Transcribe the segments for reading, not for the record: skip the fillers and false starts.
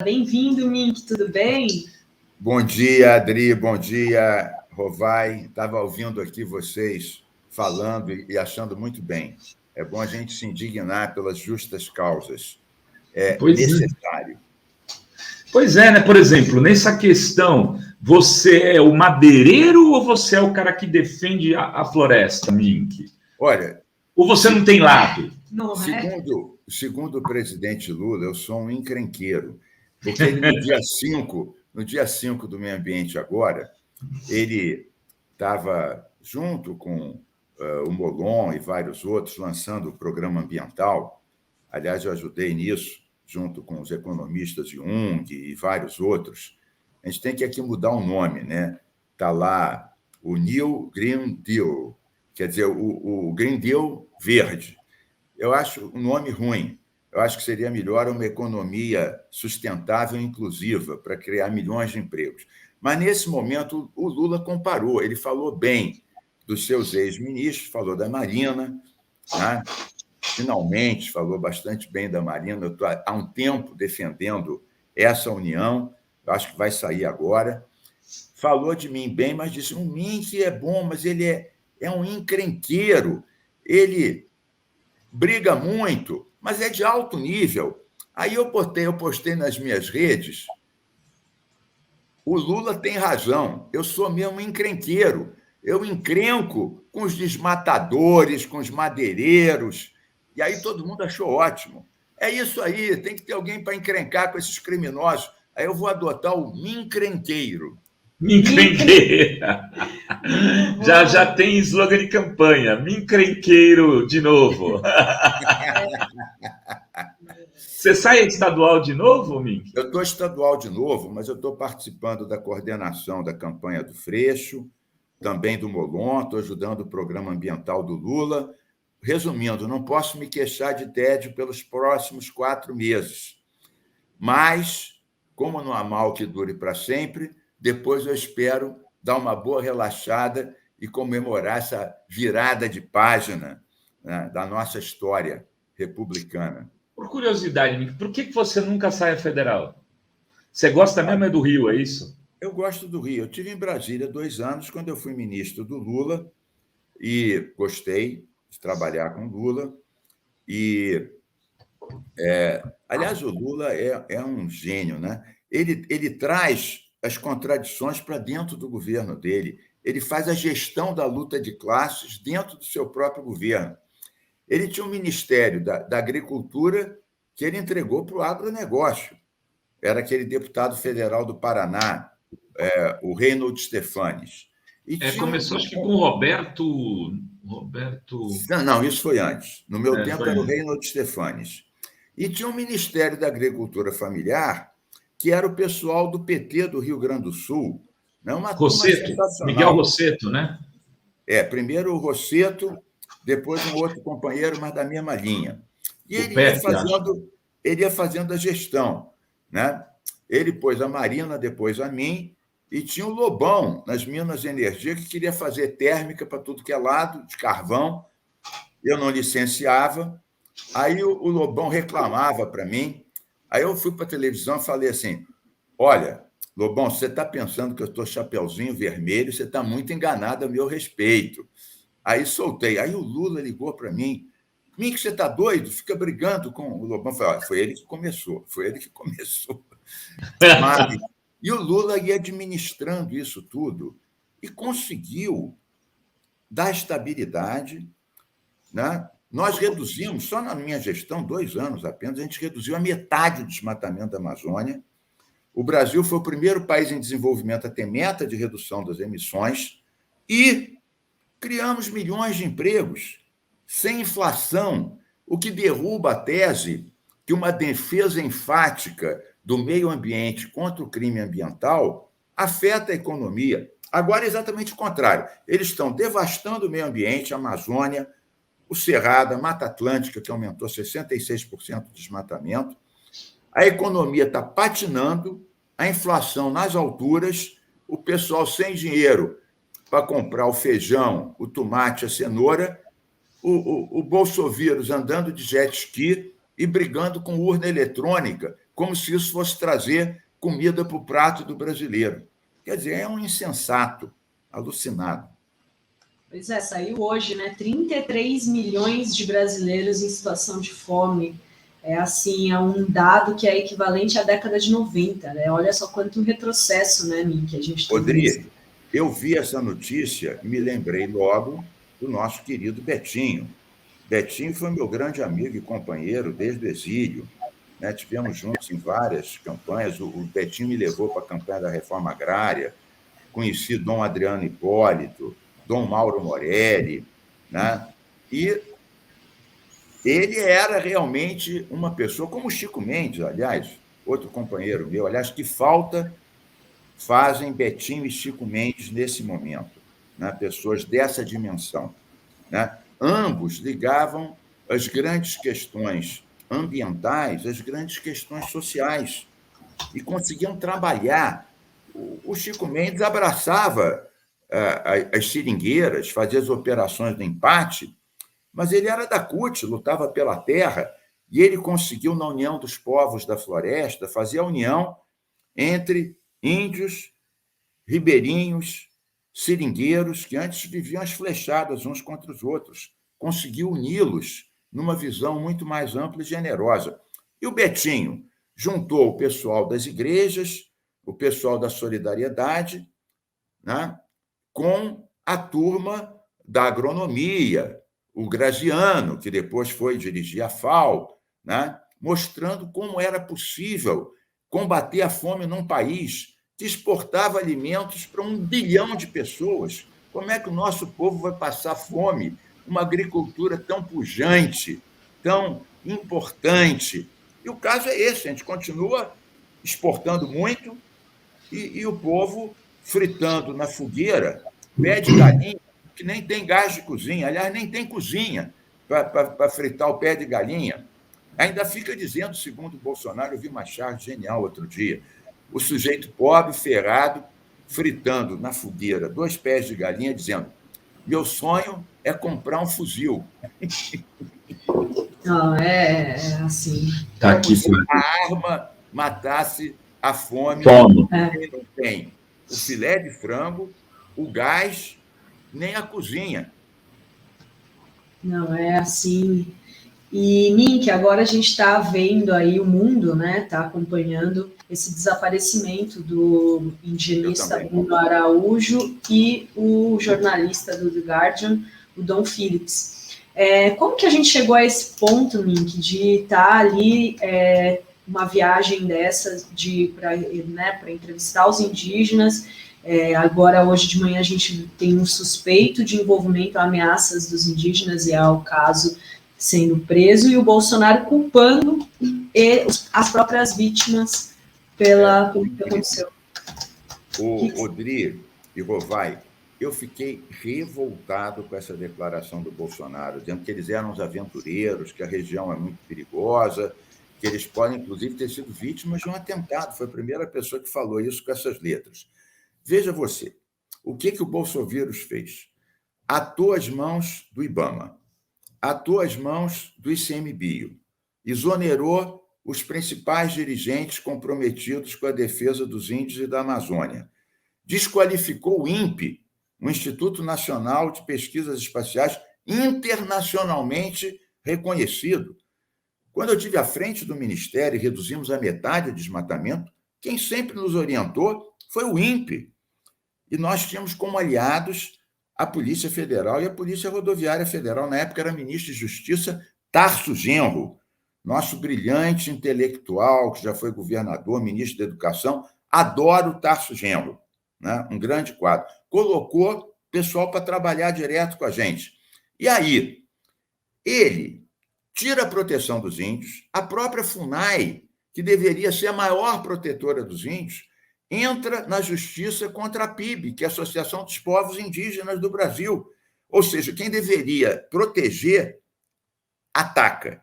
Bem-vindo, Mink, tudo bem? Bom dia, Adri, bom dia, Rovai. Estava ouvindo aqui vocês falando e achando muito bem. É bom a gente se indignar pelas justas causas. É necessário. Pois é, né? Por exemplo, nessa questão, você é o madeireiro ou você é o cara que defende a floresta, Mink? Olha, ou você não tem lado? Não é? Segundo o presidente Lula, eu sou um encrenqueiro, porque ele, no dia 5 do meio ambiente agora, ele estava junto com o Molon e vários outros lançando o programa ambiental. Aliás, eu ajudei nisso, junto com os economistas Jung e vários outros. A gente tem que aqui mudar o nome, né? Está lá o New Green Deal, quer dizer, o Green Deal verde. Eu acho um nome ruim. Eu acho que seria melhor uma economia sustentável e inclusiva para criar milhões de empregos. Mas, nesse momento, o Lula comparou, ele falou bem dos seus ex-ministros, falou da Marina, né? Finalmente falou bastante bem da Marina. Eu estou há um tempo defendendo essa união, eu acho que vai sair agora. Falou de mim bem, mas disse: o Mink é bom, mas ele é um encrenqueiro, ele briga muito, mas é de alto nível. Aí eu postei nas minhas redes: o Lula tem razão, eu sou mesmo encrenqueiro. Eu encrenco com os desmatadores, com os madeireiros. E aí todo mundo achou ótimo. É isso aí, tem que ter alguém para encrencar com esses criminosos. Aí eu vou adotar o mincrenqueiro. Mincrenqueira. Já tem slogan de campanha. Mincrenqueiro de novo. Você sai estadual de novo, Mink? Eu estou estadual de novo, mas eu estou participando da coordenação da campanha do Freixo, também do Molon, estou ajudando o programa ambiental do Lula. Resumindo, não posso me queixar de tédio pelos próximos 4 meses. Mas, como não há mal que dure para sempre, depois eu espero dar uma boa relaxada e comemorar essa virada de página, né, da nossa história republicana. Por curiosidade, Mink, por que você nunca sai a federal? Você gosta mesmo do Rio, é isso? Eu gosto do Rio. Eu estive em Brasília 2 anos, quando eu fui ministro do Lula, e gostei de trabalhar com Lula. Aliás, o Lula é um gênio, né? Ele traz as contradições para dentro do governo dele. Ele faz a gestão da luta de classes dentro do seu próprio governo. Ele tinha um Ministério da Agricultura que ele entregou para o agronegócio. Era aquele deputado federal do Paraná, o Reinhold Stefanes. Começou, acho que com o Roberto... Não, isso foi antes. No meu tempo era o Reinhold Stefanes. E tinha um Ministério da Agricultura Familiar, que era o pessoal do PT do Rio Grande do Sul. Uma Rosseto, Miguel Rosseto, né? Primeiro o Rosseto, depois um outro companheiro, mas da mesma linha. E ele ia fazendo a gestão, né? Ele pôs a Marina, depois a mim, e tinha o Lobão, nas Minas de Energia, que queria fazer térmica para tudo que é lado, de carvão. Eu não licenciava. Aí o Lobão reclamava para mim. Aí eu fui para a televisão e falei assim: olha, Lobão, você está pensando que eu estou chapeuzinho vermelho, você está muito enganado a meu respeito. Aí soltei. Aí o Lula ligou para mim: Mink, você está doido? Fica brigando com o Lobão. Eu falei: foi ele que começou. E o Lula ia administrando isso tudo e conseguiu dar estabilidade, né? Nós reduzimos, só na minha gestão, 2 anos apenas, a gente reduziu a metade do desmatamento da Amazônia. O Brasil foi o primeiro país em desenvolvimento a ter meta de redução das emissões e criamos milhões de empregos sem inflação, o que derruba a tese que uma defesa enfática do meio ambiente contra o crime ambiental afeta a economia. Agora é exatamente o contrário. Eles estão devastando o meio ambiente, a Amazônia, o Cerrado, a Mata Atlântica, que aumentou 66% de desmatamento. A economia está patinando, a inflação nas alturas, o pessoal sem dinheiro para comprar o feijão, o tomate, a cenoura, o bolsovírus andando de jet ski e brigando com urna eletrônica, como se isso fosse trazer comida para o prato do brasileiro. Quer dizer, é um insensato, alucinado. Pois é, saiu hoje, né? 33 milhões de brasileiros em situação de fome. É assim, é um dado que é equivalente à década de 90, né? Olha só quanto retrocesso, né, Min, que a gente tem visto. Rodrigo, eu vi essa notícia e me lembrei logo do nosso querido Betinho. Betinho foi meu grande amigo e companheiro desde o exílio, né? Tivemos juntos em várias campanhas. O Betinho me levou para a campanha da reforma agrária, conheci Dom Adriano Hipólito, Dom Mauro Morelli, né? E ele era realmente uma pessoa, como o Chico Mendes, aliás, outro companheiro meu, aliás, que falta fazem Betinho e Chico Mendes nesse momento, né? Pessoas dessa dimensão, né? Ambos ligavam as grandes questões ambientais às grandes questões sociais e conseguiam trabalhar. O Chico Mendes abraçava as seringueiras, fazia as operações do empate, mas ele era da CUT, lutava pela terra, e ele conseguiu, na União dos Povos da Floresta, fazer a união entre índios, ribeirinhos, seringueiros, que antes viviam as flechadas uns contra os outros. Conseguiu uni-los numa visão muito mais ampla e generosa. E o Betinho juntou o pessoal das igrejas, o pessoal da solidariedade, né, com a turma da agronomia, o Graziano, que depois foi dirigir a FAO, né, mostrando como era possível combater a fome num país que exportava alimentos para 1 bilhão de pessoas. Como é que o nosso povo vai passar fome? Uma agricultura tão pujante, tão importante. E o caso é esse: a gente continua exportando muito e o povo fritando na fogueira pé de galinha, que nem tem gás de cozinha, aliás, nem tem cozinha para fritar o pé de galinha. Ainda fica dizendo, segundo o Bolsonaro, eu vi uma charge genial outro dia, o sujeito pobre, ferrado, fritando na fogueira 2 pés de galinha, dizendo: meu sonho é comprar um fuzil. Não, é assim. Tá aqui, a arma matasse a fome. Quem não tem o filé de frango, o gás, nem a cozinha. Não, é assim. E, Mink, agora a gente está vendo aí o mundo, né? Está acompanhando esse desaparecimento do indigenista Bruno Araújo e o jornalista do The Guardian, o Dom Phillips. Como que a gente chegou a esse ponto, Mink, de estar ali uma viagem dessa para entrevistar os indígenas? Agora, hoje de manhã, a gente tem um suspeito de envolvimento a ameaças dos indígenas, e é o caso sendo preso, e o Bolsonaro culpando as próprias vítimas pelo que aconteceu. Odri e Rovai, eu fiquei revoltado com essa declaração do Bolsonaro, dizendo que eles eram os aventureiros, que a região é muito perigosa, que eles podem, inclusive, ter sido vítimas de um atentado. Foi a primeira pessoa que falou isso com essas letras. Veja você, o que o Bolsovírus fez? Atou as mãos do IBAMA, atou as mãos do ICMBio, exonerou os principais dirigentes comprometidos com a defesa dos índios e da Amazônia, desqualificou o INPE, o Instituto Nacional de Pesquisas Espaciais, internacionalmente reconhecido. Quando eu estive à frente do Ministério e reduzimos a metade o desmatamento, quem sempre nos orientou foi o INPE. E nós tínhamos como aliados a Polícia Federal e a Polícia Rodoviária Federal. Na época era ministro de Justiça Tarso Genro, nosso brilhante intelectual, que já foi governador, ministro da Educação. Adoro o Tarso Genro, né? Um grande quadro. Colocou pessoal para trabalhar direto com a gente. E aí, ele tira a proteção dos índios, a própria FUNAI, que deveria ser a maior protetora dos índios, entra na justiça contra a PIB, que é a Associação dos Povos Indígenas do Brasil. Ou seja, quem deveria proteger, ataca.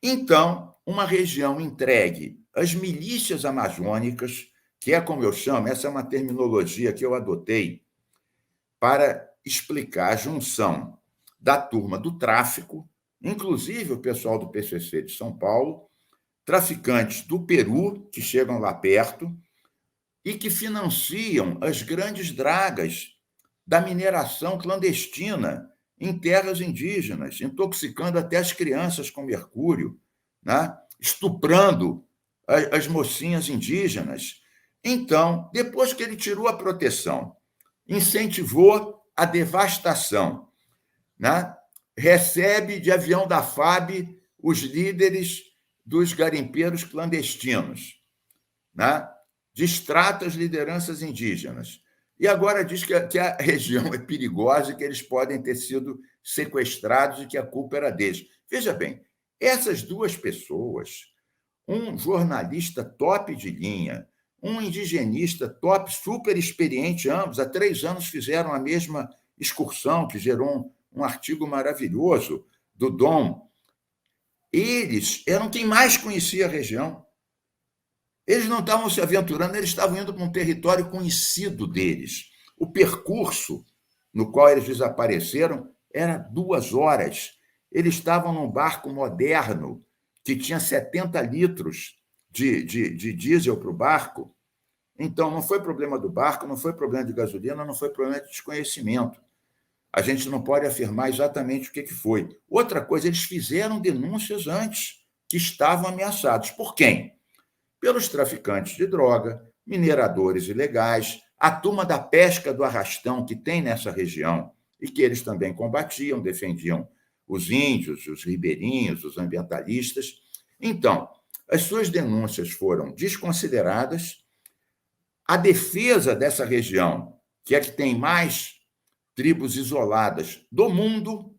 Então, uma região entregue às milícias amazônicas, que é como eu chamo, essa é uma terminologia que eu adotei para explicar a junção da turma do tráfico, inclusive o pessoal do PCC de São Paulo, traficantes do Peru, que chegam lá perto, e que financiam as grandes dragas da mineração clandestina em terras indígenas, intoxicando até as crianças com mercúrio, né? Estuprando as mocinhas indígenas. Então, depois que ele tirou a proteção, incentivou a devastação, né? Recebe de avião da FAB os líderes dos garimpeiros clandestinos, né? Distrata as lideranças indígenas. E agora diz que a região é perigosa e que eles podem ter sido sequestrados e que a culpa era deles. Veja bem, essas duas pessoas, um jornalista top de linha, um indigenista top, super experiente, ambos, há 3 anos fizeram a mesma excursão, que gerou um artigo maravilhoso do Dom. Eles eram quem mais conhecia a região. Eles não estavam se aventurando, eles estavam indo para um território conhecido deles. O percurso no qual eles desapareceram era 2 horas. Eles estavam num barco moderno que tinha 70 litros de diesel para o barco. Então, não foi problema do barco, não foi problema de gasolina, não foi problema de desconhecimento. A gente não pode afirmar exatamente o que foi. Outra coisa, eles fizeram denúncias antes, que estavam ameaçados. Por quem? Pelos traficantes de droga, mineradores ilegais, a turma da pesca do arrastão que tem nessa região e que eles também combatiam, defendiam os índios, os ribeirinhos, os ambientalistas. Então, as suas denúncias foram desconsideradas. A defesa dessa região, que é que tem mais tribos isoladas do mundo,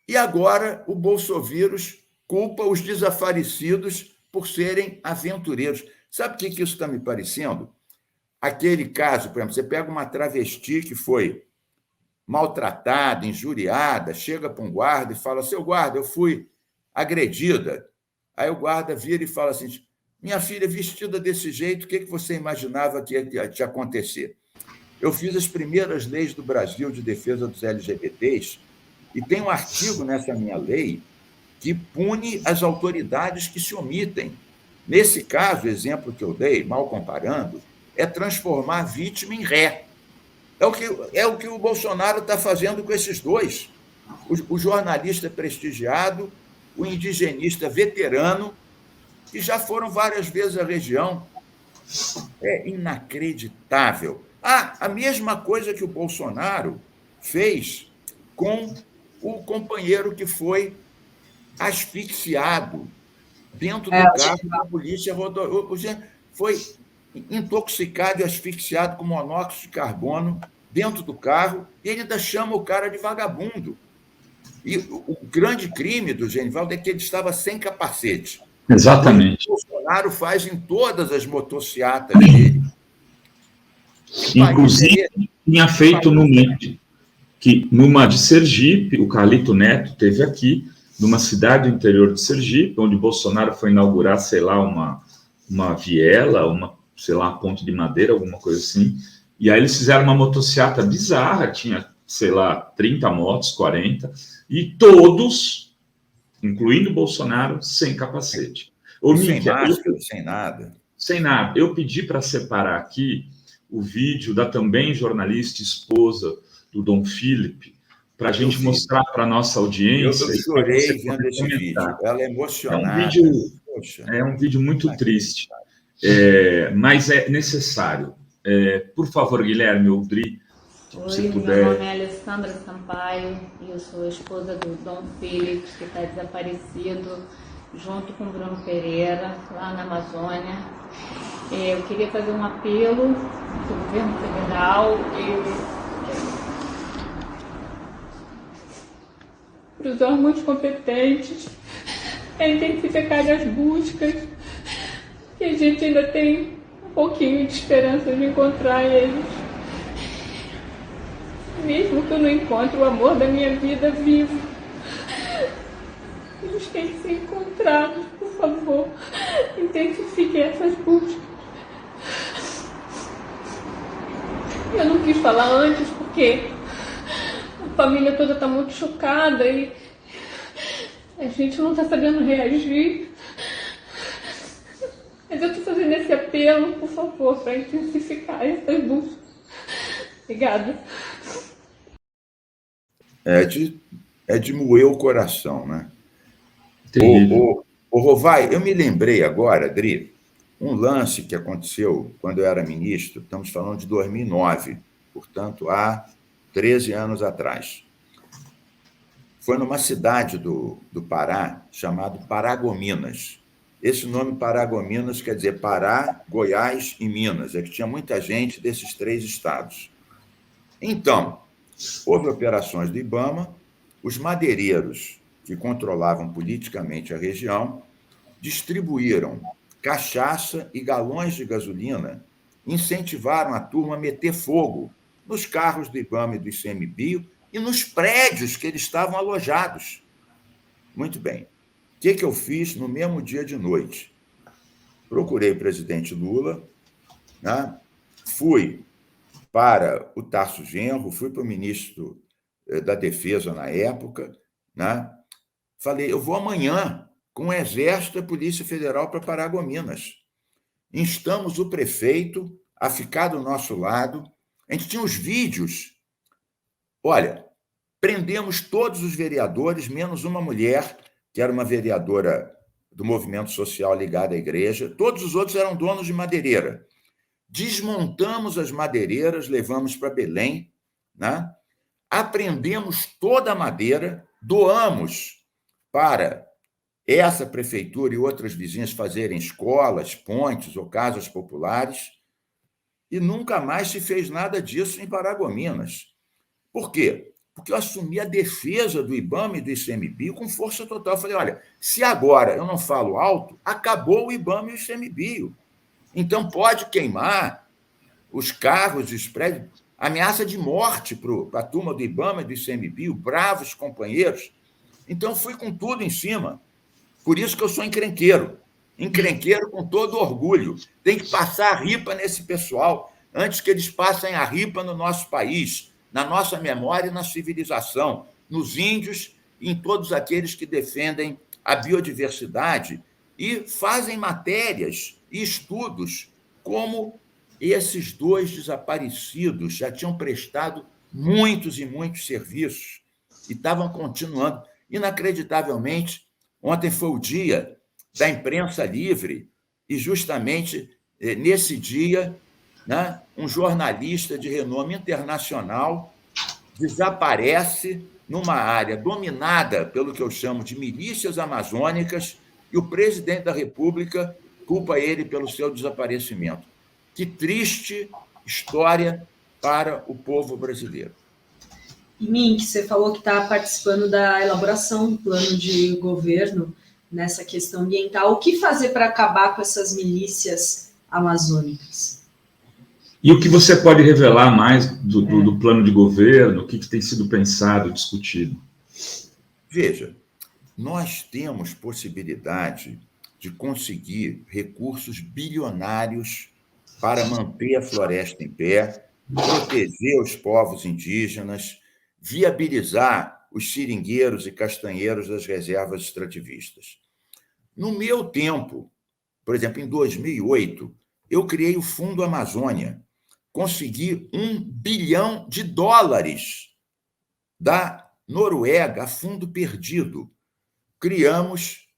e agora o bolsovírus culpa os desaparecidos por serem aventureiros. Sabe o que isso está me parecendo? Aquele caso, por exemplo, você pega uma travesti que foi maltratada, injuriada, chega para um guarda e fala: seu guarda, eu fui agredida. Aí o guarda vira e fala assim: minha filha, vestida desse jeito, o que você imaginava que ia te acontecer? Eu fiz as primeiras leis do Brasil de defesa dos LGBTs e tem um artigo nessa minha lei que pune as autoridades que se omitem. Nesse caso, o exemplo que eu dei, mal comparando, é transformar a vítima em ré. É o que o Bolsonaro está fazendo com esses dois. O jornalista prestigiado, o indigenista veterano, que já foram várias vezes à região. É inacreditável. A mesma coisa que o Bolsonaro fez com o companheiro que foi asfixiado dentro do carro da polícia rodoviária. Foi intoxicado e asfixiado com monóxido de carbono dentro do carro, e ele ainda chama o cara de vagabundo. E o grande crime do Genivaldo é que ele estava sem capacete. Exatamente. O Bolsonaro faz em todas as motocicletas dele. Inclusive, tinha feito numa de Sergipe, o Carlito Neto teve aqui, numa cidade do interior de Sergipe, onde Bolsonaro foi inaugurar, sei lá, uma viela, sei lá, uma ponte de madeira, alguma coisa assim. E aí eles fizeram uma motociata bizarra, tinha, sei lá, 30 motos, 40, e todos, incluindo Bolsonaro, sem capacete. Sem máscara, sem nada. Sem nada. Eu pedi para separar aqui o vídeo da também jornalista esposa do Dom Philip, para a gente mostrar para a nossa audiência. Eu chorei vendo esse vídeo. Ela é emocionada. É um vídeo muito triste, mas é necessário. Por favor, Guilherme Oldri, se você puder. Meu nome é Alessandra Sampaio e eu sou a esposa do Dom Philip, que está desaparecido, junto com Bruno Pereira, lá na Amazônia. Eu queria fazer um apelo do governo federal para os órgãos competentes a intensificar as buscas, e a gente ainda tem um pouquinho de esperança de encontrar eles. Mesmo que eu não encontre o amor da minha vida vivo, eles têm que ser encontrados, por favor. Intensifiquem essas buscas. Eu não quis falar antes porque a família toda está muito chocada e a gente não está sabendo reagir. Mas eu estou fazendo esse apelo, por favor, para intensificar essas buscas. Obrigada. É de moer o coração, né? Terrível. Ô, Rovai, eu me lembrei agora, Adri, um lance que aconteceu quando eu era ministro, estamos falando de 2009, portanto, há 13 anos atrás. Foi numa cidade do Pará, chamado Paragominas. Esse nome Paragominas quer dizer Pará, Goiás e Minas, é que tinha muita gente desses 3 estados. Então, houve operações do IBAMA, os madeireiros que controlavam politicamente a região distribuíram cachaça e galões de gasolina, incentivaram a turma a meter fogo nos carros do IBAMA e do ICMBio e nos prédios que eles estavam alojados. Muito bem. O que eu fiz no mesmo dia de noite? Procurei o presidente Lula, né? Fui para o Tarso Genro, fui para o ministro da Defesa na época, né? Falei, eu vou amanhã com o Exército e a Polícia Federal para Paragominas. Instamos o prefeito a ficar do nosso lado. A gente tinha os vídeos. Olha, prendemos todos os vereadores, menos uma mulher, que era uma vereadora do movimento social ligada à igreja. Todos os outros eram donos de madeireira. Desmontamos as madeireiras, levamos para Belém, né? Apreendemos toda a madeira, doamos para essa prefeitura e outras vizinhas fazerem escolas, pontes ou casas populares, e nunca mais se fez nada disso em Paragominas. Por quê? Porque eu assumi a defesa do IBAMA e do ICMBio com força total. Eu falei, olha, se agora eu não falo alto, acabou o IBAMA e o ICMBio. Então pode queimar os carros, os prédios, ameaça de morte para a turma do IBAMA e do ICMBio, bravos companheiros. Então fui com tudo em cima. Por isso que eu sou encrenqueiro. Encrenqueiro com todo orgulho. Tem que passar a ripa nesse pessoal antes que eles passem a ripa no nosso país, na nossa memória e na civilização, nos índios e em todos aqueles que defendem a biodiversidade e fazem matérias e estudos como esses 2 desaparecidos já tinham prestado muitos e muitos serviços e estavam continuando. Inacreditavelmente, ontem foi o dia da imprensa livre e, justamente nesse dia, né, um jornalista de renome internacional desaparece numa área dominada pelo que eu chamo de milícias amazônicas e o presidente da República culpa ele pelo seu desaparecimento. Que triste história para o povo brasileiro. E, Mink, você falou que está participando da elaboração do plano de governo nessa questão ambiental. O que fazer para acabar com essas milícias amazônicas? E o que você pode revelar mais do plano de governo? O que tem sido pensado, discutido? Veja, nós temos possibilidade de conseguir recursos bilionários para manter a floresta em pé, proteger os povos indígenas, viabilizar os seringueiros e castanheiros das reservas extrativistas. No meu tempo, por exemplo, em 2008, eu criei o Fundo Amazônia, consegui $1 bilhão da Noruega a fundo perdido. Criamos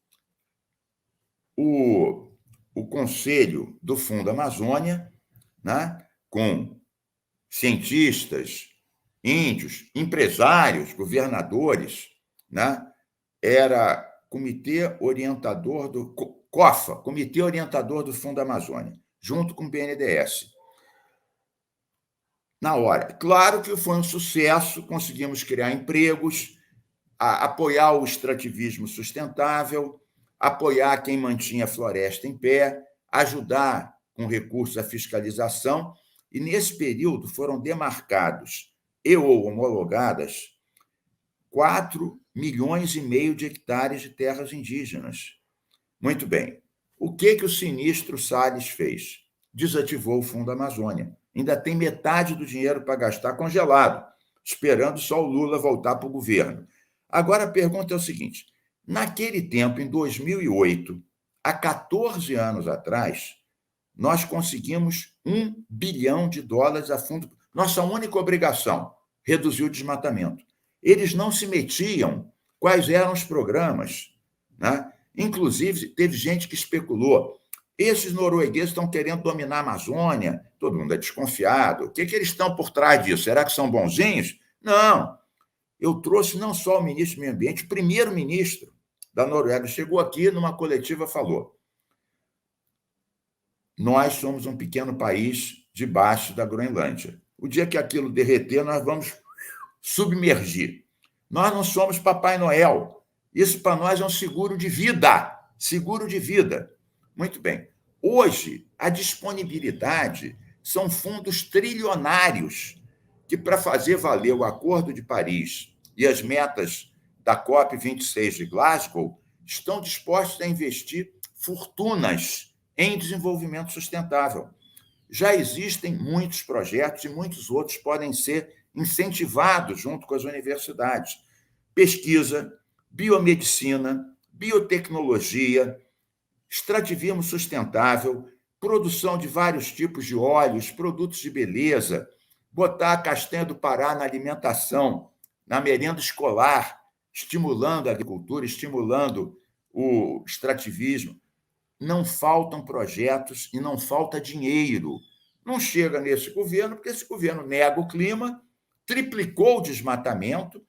o Conselho do Fundo Amazônia, né, com cientistas, índios, empresários, governadores, né? Era Comitê Orientador do COFA, Comitê Orientador do Fundo Amazônia, junto com o BNDES. Na hora. Claro que foi um sucesso, conseguimos criar empregos, apoiar o extrativismo sustentável, apoiar quem mantinha a floresta em pé, ajudar com recursos à fiscalização, e nesse período foram demarcados ou homologadas 4,5 milhões de hectares de terras indígenas. Muito bem. O que o sinistro Salles fez? Desativou o Fundo Amazônia. Ainda tem metade do dinheiro para gastar congelado, esperando só o Lula voltar para o governo. Agora a pergunta é o seguinte: naquele tempo, em 2008, há 14 anos atrás, nós conseguimos $1 bilhão a fundo. Nossa única obrigação, reduzir o desmatamento. Eles não se metiam quais eram os programas, né? Inclusive, teve gente que especulou. Esses noruegueses estão querendo dominar a Amazônia, todo mundo é desconfiado. O que eles estão por trás disso? Será que são bonzinhos? Não. Eu trouxe não só o ministro do Meio Ambiente, o primeiro-ministro da Noruega chegou aqui numa coletiva e falou: nós somos um pequeno país debaixo da Groenlândia. O dia que aquilo derreter, nós vamos submergir. Nós não somos Papai Noel. Isso para nós é um seguro de vida. Seguro de vida. Muito bem. Hoje, a disponibilidade são fundos trilionários que, para fazer valer o Acordo de Paris e as metas da COP26 de Glasgow, estão dispostos a investir fortunas em desenvolvimento sustentável. Já existem muitos projetos e muitos outros podem ser incentivados junto com as universidades. Pesquisa, biomedicina, biotecnologia, extrativismo sustentável, produção de vários tipos de óleos, produtos de beleza, botar a castanha do Pará na alimentação, na merenda escolar, estimulando a agricultura, estimulando o extrativismo. Não faltam projetos e não falta dinheiro. Não chega nesse governo, porque esse governo nega o clima, triplicou o desmatamento,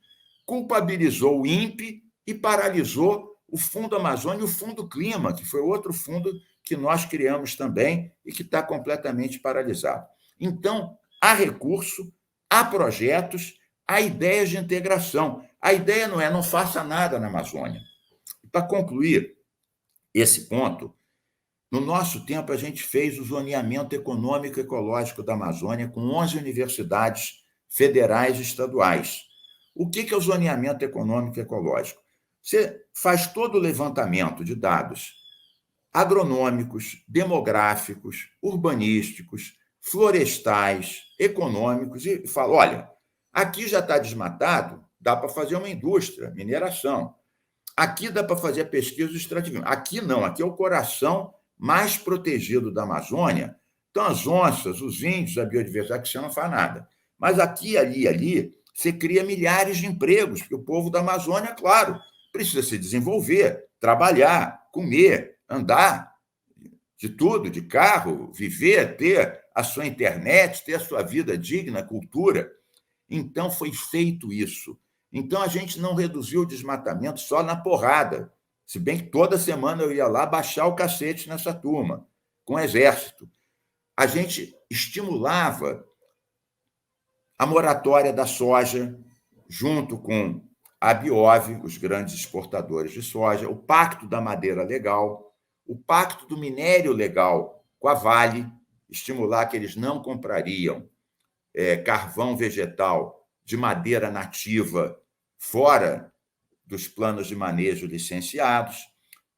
culpabilizou o INPE e paralisou o Fundo Amazônia e o Fundo Clima, que foi outro fundo que nós criamos também e que está completamente paralisado. Então, há recurso, há projetos, há ideias de integração. A ideia não é não faça nada na Amazônia. Para concluir esse ponto, no nosso tempo, a gente fez o zoneamento econômico e ecológico da Amazônia com 11 universidades federais e estaduais. O que é o zoneamento econômico e ecológico? Você faz todo o levantamento de dados agronômicos, demográficos, urbanísticos, florestais, econômicos, e fala, olha, aqui já está desmatado, dá para fazer uma indústria, mineração. Aqui dá para fazer a pesquisa do extrativismo. Aqui não, aqui é o coração mais protegido da Amazônia. Então, as onças, os índios, a biodiversidade, que você não faz nada. Mas aqui, ali, você cria milhares de empregos, porque o povo da Amazônia, claro, precisa se desenvolver, trabalhar, comer, andar, de tudo, de carro, viver, ter a sua internet, ter a sua vida digna, cultura. Então, foi feito isso. Então, a gente não reduziu o desmatamento só na porrada, se bem que toda semana eu ia lá baixar o cacete nessa turma, com o Exército. A gente estimulava a moratória da soja, junto com a Biov, os grandes exportadores de soja, o Pacto da Madeira Legal, o Pacto do Minério Legal com a Vale, estimular que eles não comprariam carvão vegetal de madeira nativa fora dos planos de manejo licenciados.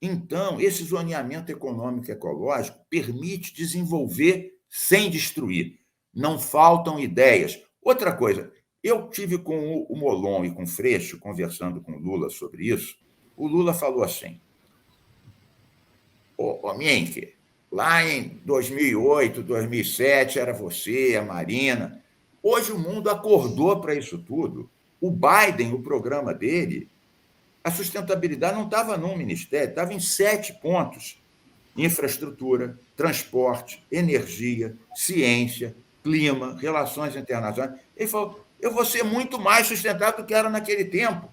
Então, esse zoneamento econômico e ecológico permite desenvolver sem destruir. Não faltam ideias. Outra coisa, eu tive com o Molon e com o Freixo conversando com o Lula sobre isso. O Lula falou assim: Minck, lá em 2008, 2007, era você, a Marina. Hoje o mundo acordou para isso tudo. O Biden, o programa dele, a sustentabilidade não estava num ministério, estava em 7 pontos: infraestrutura, transporte, energia, ciência, clima, relações internacionais. Ele falou, eu vou ser muito mais sustentável do que era naquele tempo.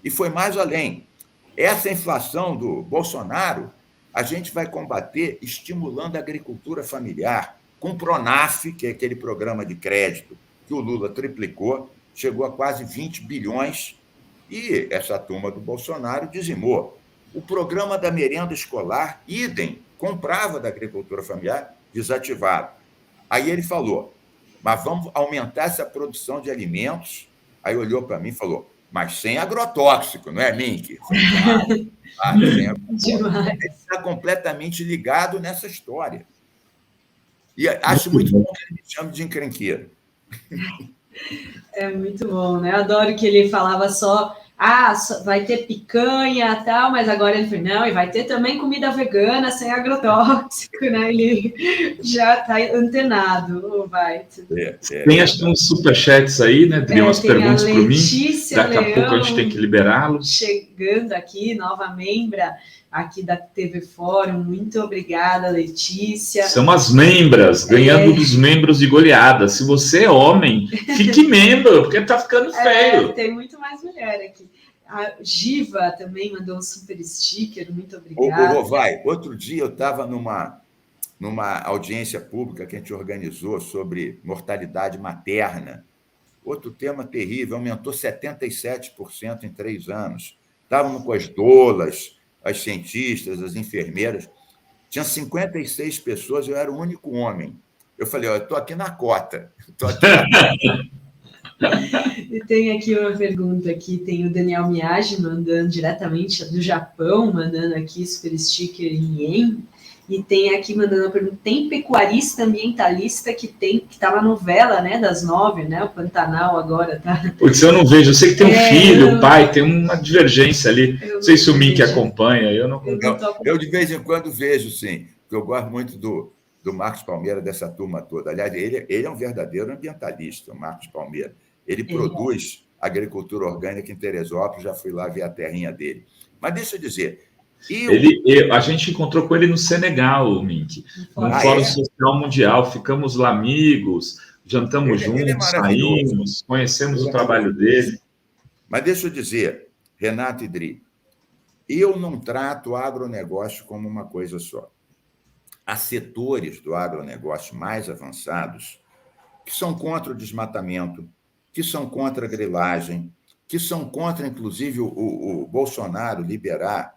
E foi mais além. Essa inflação do Bolsonaro, a gente vai combater estimulando a agricultura familiar, com o Pronaf, que é aquele programa de crédito que o Lula triplicou, chegou a quase 20 bilhões, e essa turma do Bolsonaro dizimou. O programa da merenda escolar, idem, comprava da agricultura familiar, desativado. Aí ele falou, mas vamos aumentar essa produção de alimentos. Aí olhou para mim e falou, mas sem agrotóxico, não é, Minck? Sem agrotóxico. Ele está completamente ligado nessa história. E acho muito bom que ele me chame de encrenqueiro. É muito bom, né? Adoro que ele falava só vai ter picanha e tal, mas agora ele falou, não, e vai ter também comida vegana, sem agrotóxico, né? Ele já está antenado, vai. Tem acho que uns superchats aí, né? Tem umas perguntas para mim. Daqui a pouco a gente tem que liberá-los. Chegando aqui, nova membra aqui da TV Fórum. Muito obrigada, Letícia. São as membras, ganhando dos membros de goleada. Se você é homem, fique membro, porque tá ficando feio. Tem muito mais mulher aqui. A Giva também mandou um super sticker, muito obrigada. Rovai, outro dia eu estava numa audiência pública que a gente organizou sobre mortalidade materna. Outro tema terrível, aumentou 77% em 3 anos. Estávamos com as doulas, as cientistas, as enfermeiras. Tinha 56 pessoas, eu era o único homem. Eu falei, eu estou aqui na cota. E tem aqui uma pergunta aqui, tem o Daniel Miyagi mandando diretamente do Japão, mandando aqui super sticker em ien. E tem aqui mandando uma pergunta, tem pecuarista ambientalista que tá na novela, né, das 9, né, o Pantanal agora, tá? Porque eu não vejo, eu sei que tem um filho, um pai, tem uma divergência ali. Não sei se o Mink acompanha, eu não acompanho. Eu de vez em quando vejo, sim, porque eu gosto muito do Marcos Palmeira, dessa turma toda. Aliás, ele é um verdadeiro ambientalista, o Marcos Palmeira. Ele produz agricultura orgânica em Teresópolis, já fui lá ver a terrinha dele. Mas deixa eu dizer... a gente encontrou com ele no Senegal, Mink, no Fórum Social Mundial, ficamos lá amigos, jantamos juntos, saímos, conhecemos o trabalho dele. Mas deixa eu dizer, Renato e Dri, eu não trato o agronegócio como uma coisa só. Há setores do agronegócio mais avançados que são contra o desmatamento, que são contra a grilagem, que são contra, inclusive, o Bolsonaro liberar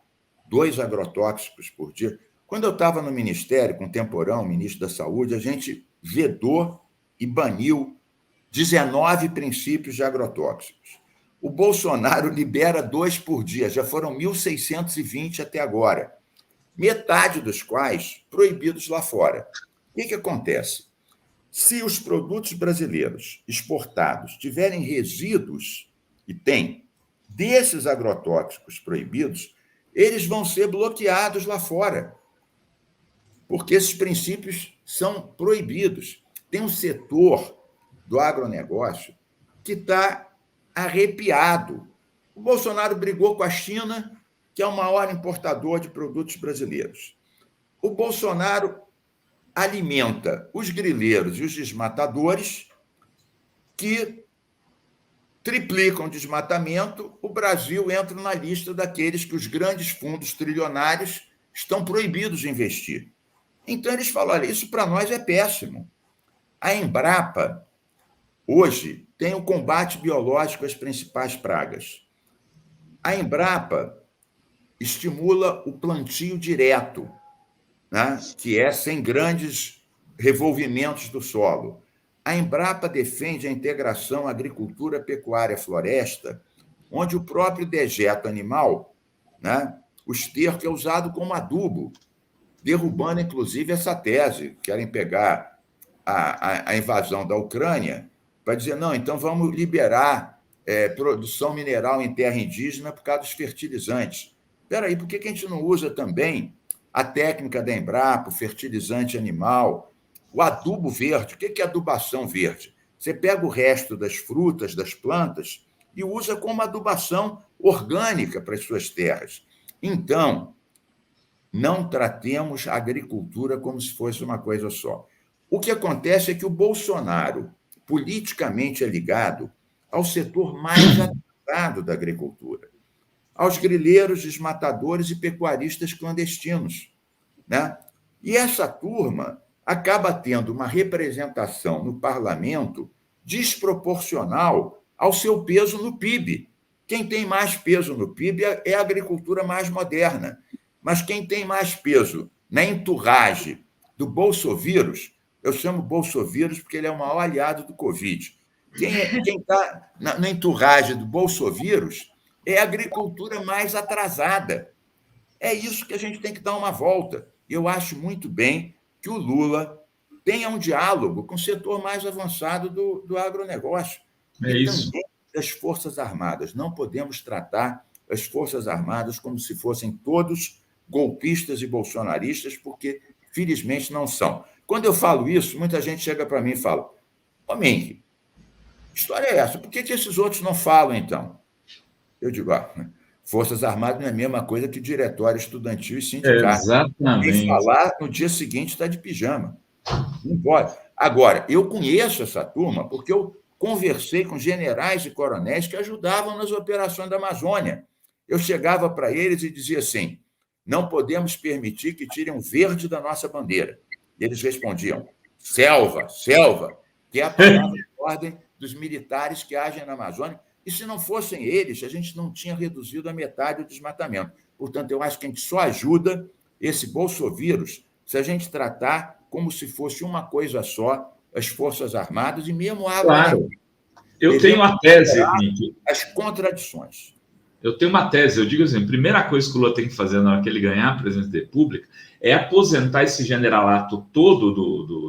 2 agrotóxicos por dia. Quando eu estava no Ministério, com o Temporão, ministro da Saúde, a gente vedou e baniu 19 princípios de agrotóxicos. O Bolsonaro libera 2 por dia, já foram 1.620 até agora, metade dos quais proibidos lá fora. O que acontece? Se os produtos brasileiros exportados tiverem resíduos, e tem, desses agrotóxicos proibidos, eles vão ser bloqueados lá fora, porque esses princípios são proibidos. Tem um setor do agronegócio que está arrepiado. O Bolsonaro brigou com a China, que é o maior importador de produtos brasileiros. O Bolsonaro alimenta os grileiros e os desmatadores que triplicam o desmatamento, o Brasil entra na lista daqueles que os grandes fundos trilionários estão proibidos de investir. Então, eles falaram, isso para nós é péssimo. A Embrapa, hoje, tem o combate biológico às principais pragas. A Embrapa estimula o plantio direto, né, que é sem grandes revolvimentos do solo. A Embrapa defende a integração agricultura, pecuária, floresta, onde o próprio dejeto animal, né, o esterco é usado como adubo, derrubando, inclusive, essa tese. Querem pegar a invasão da Ucrânia para dizer, não, então vamos liberar produção mineral em terra indígena por causa dos fertilizantes. Espera aí, por que a gente não usa também a técnica da Embrapa, o fertilizante animal, o adubo verde? O que é adubação verde? Você pega o resto das frutas, das plantas, e usa como adubação orgânica para as suas terras. Então, não tratemos a agricultura como se fosse uma coisa só. O que acontece é que o Bolsonaro, politicamente, é ligado ao setor mais atrasado da agricultura, aos grileiros, desmatadores e pecuaristas clandestinos, né? E essa turma acaba tendo uma representação no parlamento desproporcional ao seu peso no PIB. Quem tem mais peso no PIB é a agricultura mais moderna, mas quem tem mais peso na entourage do bolsovírus, eu chamo bolsovírus porque ele é o maior aliado do Covid. Quem está na entourage do bolsovírus é a agricultura mais atrasada. É isso que a gente tem que dar uma volta. Eu acho muito bem que o Lula tenha um diálogo com o setor mais avançado do agronegócio. É isso. das Forças Armadas. Não podemos tratar as Forças Armadas como se fossem todos golpistas e bolsonaristas, porque, felizmente, não são. Quando eu falo isso, muita gente chega para mim e fala: ô, Mink, que história é essa? Por que esses outros não falam, então? Eu digo: Forças Armadas não é a mesma coisa que diretório estudantil e sindicato. Exatamente. Quem falar, no dia seguinte está de pijama. Não pode. Agora, eu conheço essa turma porque eu conversei com generais e coronéis que ajudavam nas operações da Amazônia. Eu chegava para eles e dizia assim: não podemos permitir que tirem o verde da nossa bandeira. E eles respondiam: selva, selva, que é a palavra de ordem dos militares que agem na Amazônia. E se não fossem eles, a gente não tinha reduzido a metade do desmatamento. Portanto, eu acho que a gente só ajuda esse bolsovírus se a gente tratar como se fosse uma coisa só as Forças Armadas e mesmo a água. Claro. Eu tenho uma tese, Mink. As contradições. Eu tenho uma tese, eu digo assim, a primeira coisa que o Lula tem que fazer na hora que ele ganhar a presidência da República é aposentar esse generalato todo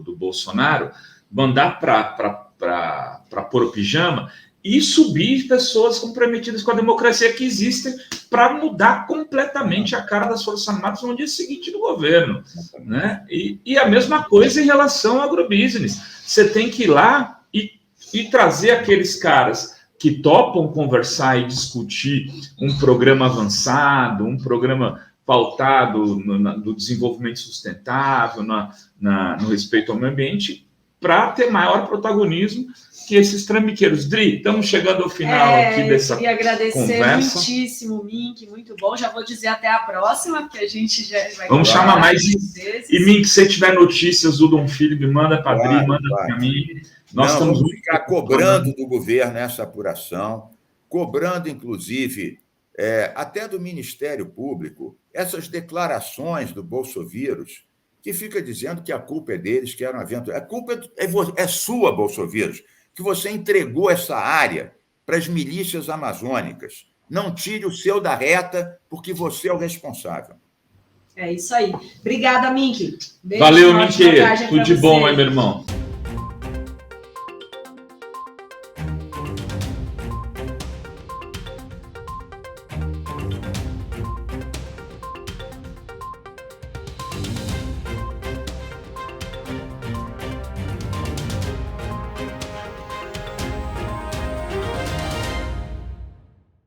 do Bolsonaro, mandar para pôr o pijama e subir pessoas comprometidas com a democracia que existem para mudar completamente a cara das Forças Armadas no dia seguinte do governo. Né? E a mesma coisa em relação ao agrobusiness. Você tem que ir lá e trazer aqueles caras que topam conversar e discutir um programa avançado, um programa pautado no desenvolvimento sustentável, no respeito ao meio ambiente, para ter maior protagonismo que esses trambiqueiros. Dri, estamos chegando ao final aqui dessa conversa. Queria agradecer muitíssimo, Mink, muito bom. Já vou dizer até a próxima, porque a gente já vai... Vamos chamar mais vezes. E, Mink, se tiver notícias do Dom Felipe, manda para a Dri, manda para mim. Nós estamos vamos ficar cobrando do governo essa apuração, cobrando, inclusive, até do Ministério Público, essas declarações do bolsovírus, que fica dizendo que a culpa é deles, que eram aventureiros. A culpa é sua, bolsovírus, que você entregou essa área para as milícias amazônicas. Não tire o seu da reta, porque você é o responsável. É isso aí. Obrigada, Mink. Valeu, Mink. Tudo de bom, hein, meu irmão?